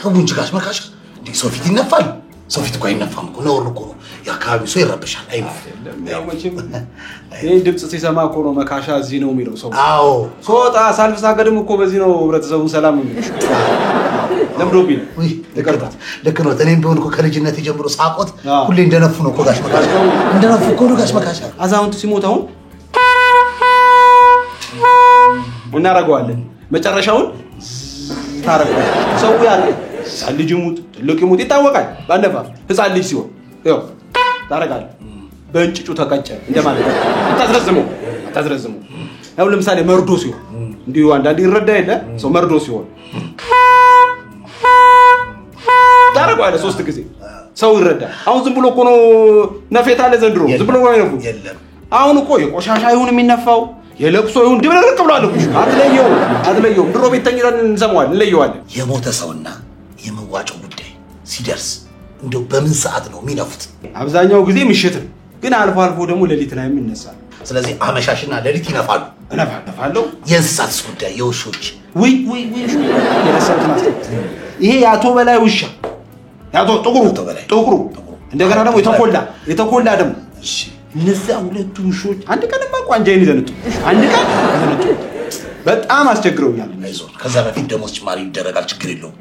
ተውንጅ ጋሽ መካሽ እንዴ ሶፊት ይነፋል ሶፊት እኮ አይነፋም እኮ ነው እኮ ያካባቢ ሰው ይረብሻል አይነፋም ያው መቼም ይሄ ድምጽ ሲሰማ እኮ ነው መካሻ እዚህ ነው የሚለው ሰው አዎ ሶጣ ሳልፍ ሳገድም እኮ በዚህ ነው ህብረተሰቡን ሰላም ነው ለምዶብኝ ወይ ለክ ነው እኔም ቢሆን እኮ ከልጅነት ጀምሮ ሳቆት ሁሌ እንደነፉ ነው እኮ ጋሽ መካሽ እንደነፉ እኮ ነው ጋሽ መካሽ አዛውንቱ ሲሞት አሁን እናረጋዋለን መጨረሻውን ታረጋው ሰው ያለ ልጅ ሙት ትልቅ ሙት ይታወቃል ባለፋ ህፃን ልጅ ሲሆን ያው ታረጋል በእንጭጩ ተቀጨ እንደማለት አታዝረዝሙ ያው ለምሳሌ መርዶ ሲሆን እንዲሁ አንዳንድ ይረዳ የለ ሰው መርዶ ሲሆን ታረጋው 3 ጊዜ ሰው ይረዳ አሁን ዝም ብሎ እኮ ነው ነፌታ ለዘንድሮ ዝም ብሎ ነው አይነፉ አሁን እኮ የቆሻሻ ይሁን የሚነፋው የለቅሶ ይሁን ድብልቅ ብሎ አለኩሽ አትለየው ድሮ ቤት ተኝተን እንሰማዋለን እንለየዋለን የሞተ ሰውና የመዋጮው ጉዳይ ሲደርስ እንደው በምን ሰዓት ነው የሚነፉት አብዛኛው ጊዜ ምሽት ግን አልፎ አልፎ ደግሞ ሌሊት ላይ ይነሳል ስለዚህ አመሻሽና ሌሊት ይነፋሉ እነፋለሁ የእንስሳት ጉዳይ የውሾች ወይ የረሳሁት ማስተት ይሄ ያቶ በላይ ውሻ ያቶ ጥቁሩ እንደገና ደግሞ የተኮላ ደግሞ እሺ እነዛ ሁለቱ ውሾች አንድ ቀንማ ቋንጃይን ይዘንጡ በጣም አስቸግረውኛል አይዞህ ከዛ በፊት ደሞዝ ጭማሪ ይደረጋል ችግር የለውም